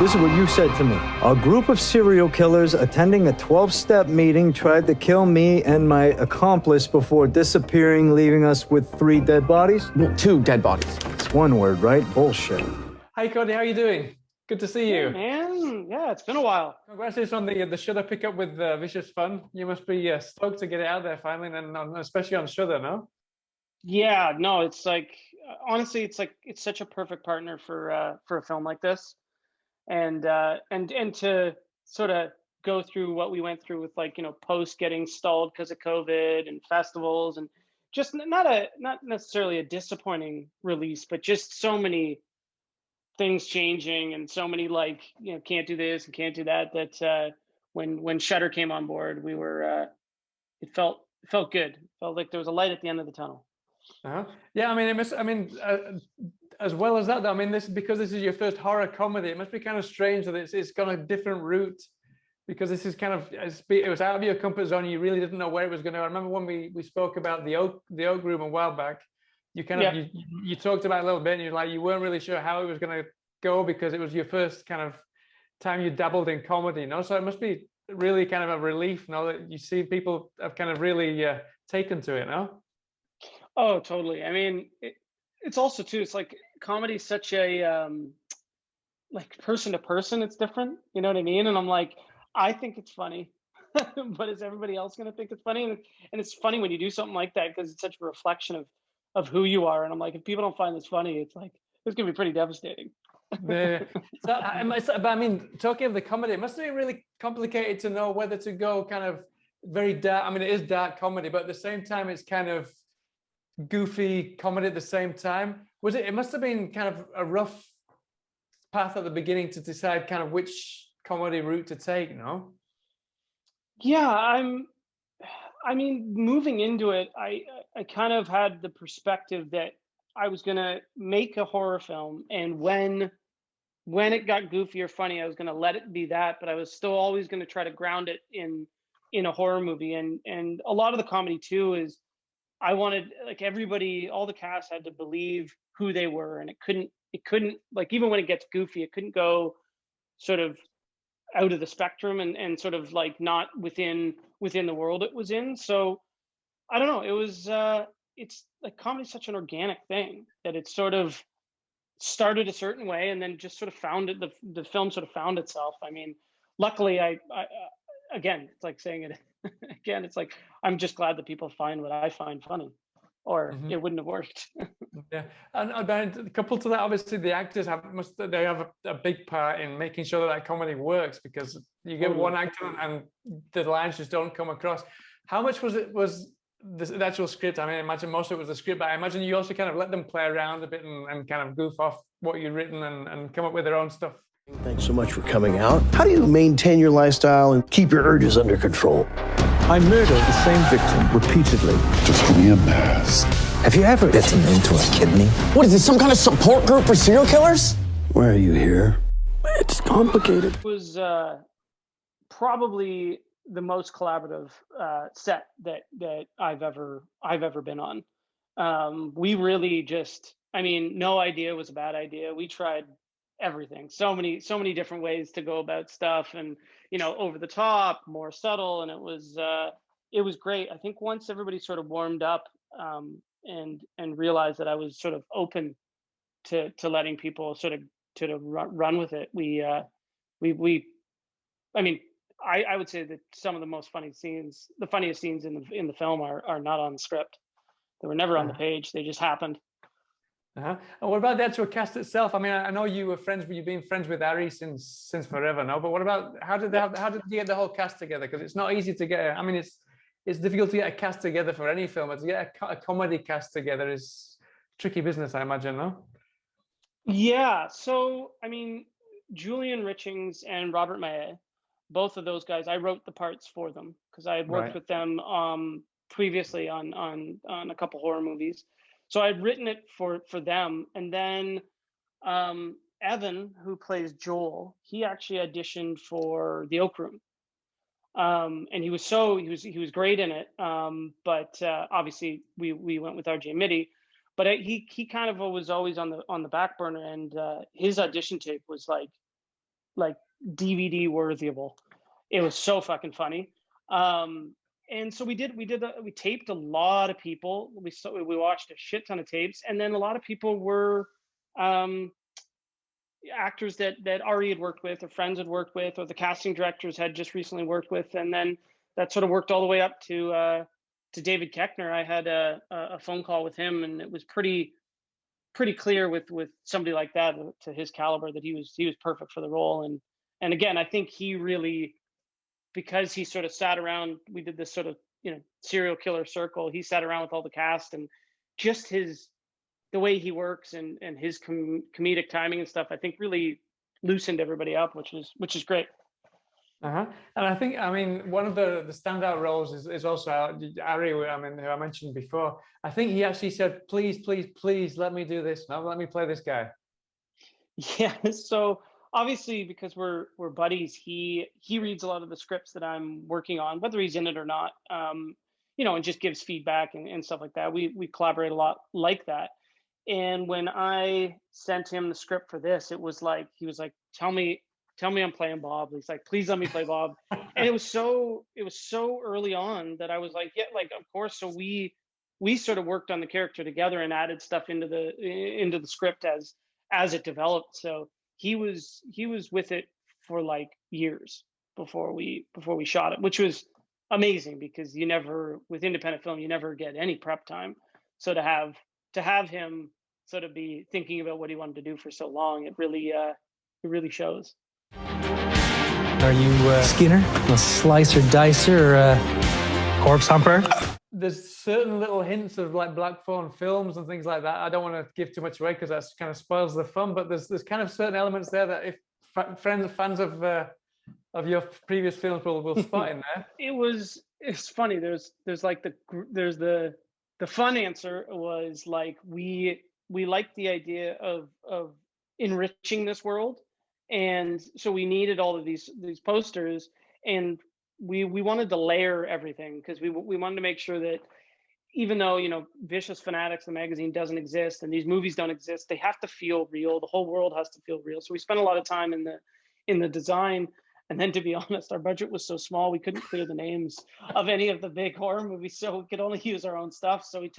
This is what you said to me. A group of serial killers attending a 12-step meeting tried to kill me and my accomplice before disappearing, leaving us with 3 dead bodies? No, 2 dead bodies. It's one word, right? Bullshit. Hi, Cody. How are you doing? Good to see you. Hey, man. Yeah, it's been a while. Congratulations on the Shudder pickup with Vicious Fun. You must be stoked to get it out there finally, and especially on Shudder, no? Yeah, no, it's like honestly, it's such a perfect partner for a film like this, and to sort of go through what we went through with, like, post getting stalled because of COVID and festivals, and just not necessarily a disappointing release, but just so many things changing and so many, like, can't do this and can't do that, that when Shudder came on board, we were it felt good. It felt like there was a light at the end of the tunnel. Yeah, I mean, it must. I mean, as well as that, though, I mean, because this is your first horror comedy, it must be kind of strange that it's gone a different route, because this is kind of, it was out of your comfort zone. You really didn't know where it was going to. I remember when we spoke about the oak room a while back. You kind of you talked about it a little bit, and you're like, you weren't really sure how it was going to go because it was your first kind of time you dabbled in comedy, So it must be really kind of a relief now that you see people have kind of really taken to it, no? Oh, totally. I mean, it's also too, it's like comedy is such a like person to person, it's different. You know what I mean? And I'm like, I think it's funny, but is everybody else going to think it's funny? And it's funny when you do something like that because it's such a reflection of who you are. And I'm like, if people don't find this funny, it's like, it's going to be pretty devastating. But I mean, talking of the comedy, it must have been really complicated to know whether to go kind of very dark. I mean, it is dark comedy, but at the same time, it's kind of goofy comedy at the same time. It must have been kind of a rough path at the beginning to decide kind of which comedy route to take, no? Yeah, I mean, moving into it, I kind of had the perspective that I was gonna make a horror film, and when it got goofy or funny, I was gonna let it be that, but I was still always gonna try to ground it in a horror movie. And a lot of the comedy too is I wanted, like, everybody, all the cast had to believe who they were, and it couldn't, like, even when it gets goofy, it couldn't go sort of out of the spectrum and sort of like not within the world it was in. So I don't know. It was it's like comedy's such an organic thing that it sort of started a certain way and then just sort of found it. The film sort of found itself. I mean, luckily, I again, it's like saying it again. It's like I'm just glad that people find what I find funny, or it wouldn't have worked. Yeah, and coupled to that, obviously the actors have a big part in making sure that comedy works, because you get one actor and the lines just don't come across. How much was the actual script? I mean, I imagine most of it was the script, but I imagine you also kind of let them play around a bit and kind of goof off what you've written and come up with their own stuff. Thanks so much for coming out. How do you maintain your lifestyle and keep your urges under control? I murder the same victim repeatedly. Just give me a pass. Have you ever bitten into a kidney? What is this, some kind of support group for serial killers? Why are you here? It's complicated. It was probably the most collaborative set that I've ever been on. We really just, I mean, no idea was a bad idea. We tried everything, so many different ways to go about stuff, and over the top, more subtle, and it was great. I think once everybody sort of warmed up and realized that I was sort of open to letting people sort of run with it, I mean, I would say that some of the funniest scenes in the film are not on the script. They were never on the page. They just happened. And what about the actual cast itself? I mean, I know you've been friends with Ari since forever now. But what about how did you get the whole cast together? Because it's not easy to get. I mean, it's difficult to get a cast together for any film. But to get a comedy cast together is tricky business, I imagine, no? Yeah. So I mean, Julian Richings and Robert Maillet, both of those guys, I wrote the parts for them because I had worked with them previously on a couple horror movies. So I'd written it for them, and then Evan, who plays Joel, he actually auditioned for the Oak Room, and he was great in it. But obviously we went with RJ Mitty, but he kind of was always on the back burner, and his audition tape was like like DVD worthyable. It was so fucking funny. And so we taped a lot of people. We watched a shit ton of tapes, and then a lot of people were um, actors that Ari had worked with, or friends had worked with, or the casting directors had just recently worked with, and then that sort of worked all the way up to David Koechner. I had a phone call with him, and it was pretty clear with somebody like that, to his caliber, that he was perfect for the role. And again, I think he really, because he sort of sat around, we did this sort of, serial killer circle. He sat around with all the cast, and just the way he works and his comedic timing and stuff, I think really loosened everybody up, which is great. And I think, one of the standout roles is also Ari, who I mentioned before. I think he actually said, please, please, please let me do this. No, let me play this guy. Yeah. So obviously, because we're buddies, he reads a lot of the scripts that I'm working on, whether he's in it or not, and just gives feedback and stuff like that. We collaborate a lot like that. And when I sent him the script for this, it was like, he was like, tell me I'm playing Bob. He's like, please let me play Bob. And it was so early on that I was like, yeah, like, of course. So we sort of worked on the character together and added stuff into the script as it developed. So he was with it for like years before we shot it, which was amazing, because with independent film, you never get any prep time. So to have him sort of be thinking about what he wanted to do for so long, it really shows. Are you Skinner, a slicer dicer, or a corpse humper? There's certain little hints of like Blackthorn films and things like that. I don't want to give too much away because that kind of spoils the fun. But there's kind of certain elements there that if fans of your previous films will spot in there. It's funny. There's the fun answer was like, we liked the idea of enriching this world, and so we needed all of these posters, and we wanted to layer everything, because we wanted to make sure that even though Vicious Fanatics, the magazine, doesn't exist and these movies don't exist, they have to feel real. The whole world has to feel real. So we spent a lot of time in the design. And then, to be honest, our budget was so small, we couldn't clear the names of any of the big horror movies, so we could only use our own stuff. So we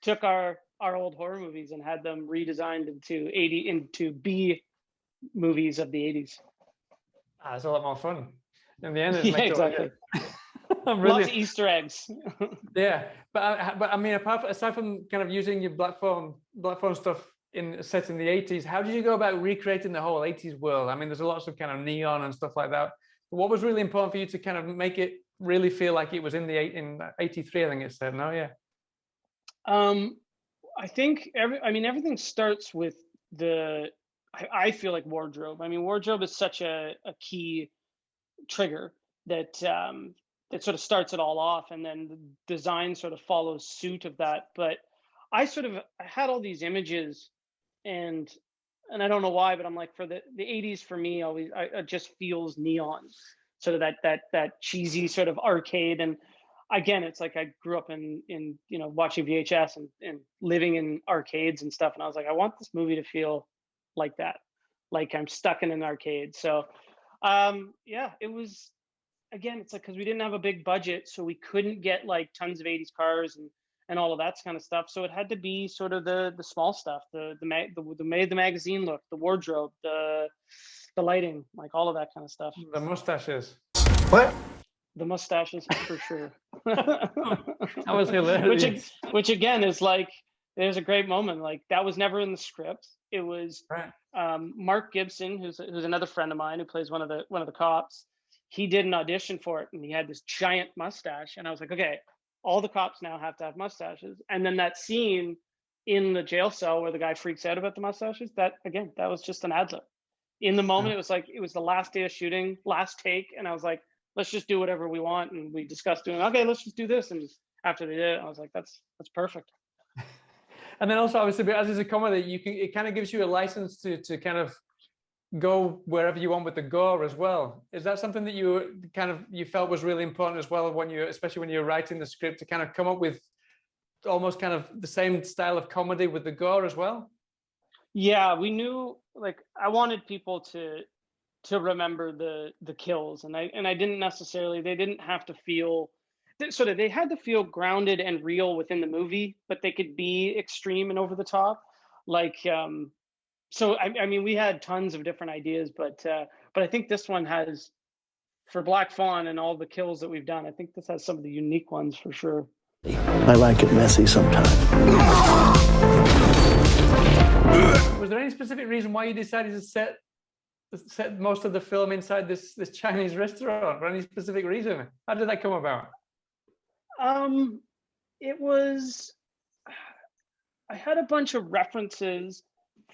took our old horror movies and had them redesigned into B movies of the 80s. It's a lot more fun. In the end, yeah, exactly. Lots of Easter eggs. Yeah, but I mean, aside from kind of using your Blackthorn stuff set in the 80s, how did you go about recreating the whole 80s world? I mean, there's lots of kind of neon and stuff like that. But what was really important for you to kind of make it really feel like it was in 83? I think it said. No, yeah. I think everything starts with I feel like wardrobe. I mean, wardrobe is such a key trigger that sort of starts it all off, and then the design sort of follows suit of that. But I had all these images, and I don't know why, but I'm like, for the 80s for me, always it just feels neon, sort of that cheesy sort of arcade. And again, it's like I grew up in watching VHS and living in arcades and stuff, and I was like, I want this movie to feel like that, like I'm stuck in an arcade. So it was, again, it's like, because we didn't have a big budget, so we couldn't get like tons of 80s cars and all of that kind of stuff. So it had to be sort of the small stuff, the magazine look, the wardrobe, the lighting, like all of that kind of stuff. The mustaches. What? The mustaches, for sure. That was hilarious. Which again is like, there's a great moment. Like, that was never in the script. It was right. Mark Gibson, who's another friend of mine who plays one of the cops. He did an audition for it, and he had this giant mustache. And I was like, okay, all the cops now have to have mustaches. And then that scene in the jail cell where the guy freaks out about the mustaches, that was just an ad lib. In the moment, It was like, it was the last day of shooting, last take, and I was like, let's just do whatever we want. And we discussed doing, okay, let's just do this. And after they did it, I was like, that's perfect. And then also, obviously, as is a comedy, it kind of gives you a license to kind of go wherever you want with the gore as well. Is that something that you felt was really important as well, especially when you're writing the script, to kind of come up with almost kind of the same style of comedy with the gore as well? Yeah, we knew, like, I wanted people to to remember the kills, and I didn't necessarily, they didn't have to feel sort of, they had to feel grounded and real within the movie, but they could be extreme and over the top. Like so I mean, we had tons of different ideas, but I think this one has, for Black Fawn and all the kills that we've done, I think this has some of the unique ones for sure. I like it messy sometimes. Was there any specific reason why you decided to set most of the film inside this Chinese restaurant? For any specific reason? How did that come about? It was, I had a bunch of references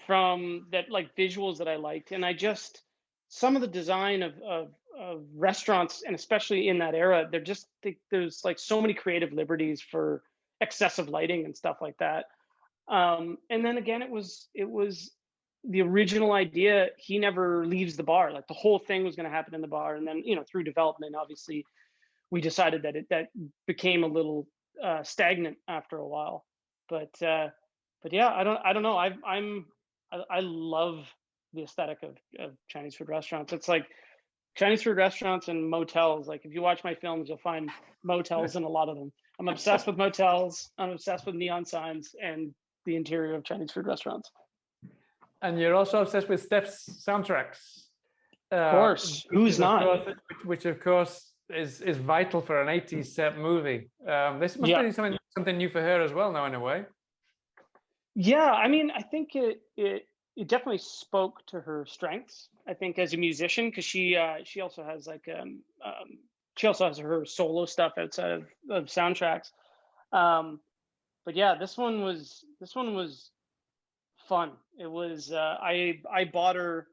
from that, like visuals that I liked, and I just, some of the design of restaurants, and especially in that era, they're just, there's like so many creative liberties for excessive lighting and stuff like that. And then again, it was the original idea. He never leaves the bar. Like the whole thing was going to happen in the bar, and then, you know, through development, obviously, we decided that that became a little stagnant after a while. But yeah, I don't know. I love the aesthetic of Chinese food restaurants. It's like Chinese food restaurants and motels. Like if you watch my films, you'll find motels in a lot of them. I'm obsessed with motels. I'm obsessed with neon signs and the interior of Chinese food restaurants. And you're also obsessed with Steph's soundtracks. Of course, who's not? Which of course is vital for an 80s set movie. This must be something new for her as well now, in a way. Yeah, I mean, I think it definitely spoke to her strengths. I think as a musician, because she also has like she also has her solo stuff outside of soundtracks. But yeah, this one was fun. It was I bought her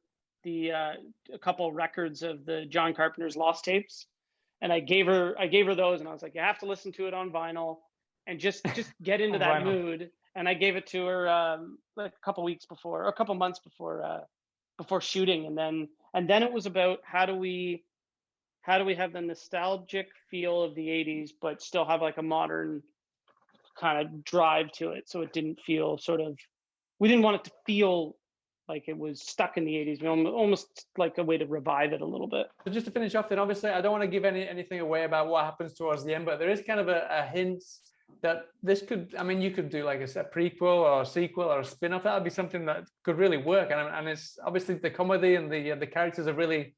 a couple records of the John Carpenter's Lost tapes, and I gave her those, and I was like, you have to listen to it on vinyl and just get into that mood. And I gave it to her like a couple months before shooting, and then it was about how do we have the nostalgic feel of the 80s, but still have like a modern kind of drive to it, so it didn't feel we didn't want it to feel like it was stuck in the 80s. We almost like a way to revive it a little bit. So just to finish off, then obviously I don't want to give anything away about what happens towards the end, but there is kind of a hint that this could, I mean, you could do like a prequel or a sequel or a spin-off. That would be something that could really work. And it's obviously the comedy and the characters have really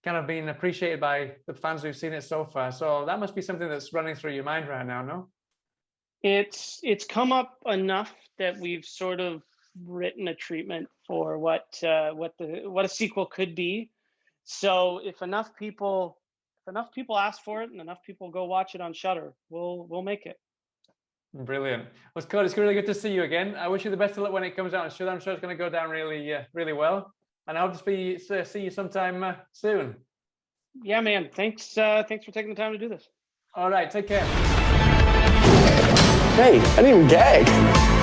kind of been appreciated by the fans who've seen it so far. So that must be something that's running through your mind right now, no? It's come up enough that we've sort of written a treatment for what a sequel could be. So if enough people ask for it and enough people go watch it on Shudder, we'll make it. Brilliant. Well, Cody, it's really good to see you again. I wish you the best of luck when it comes out on Shudder. I'm sure it's going to go down really well. And I hope to see you sometime soon. Yeah, man. Thanks for taking the time to do this. All right. Take care. Hey, I didn't even gag.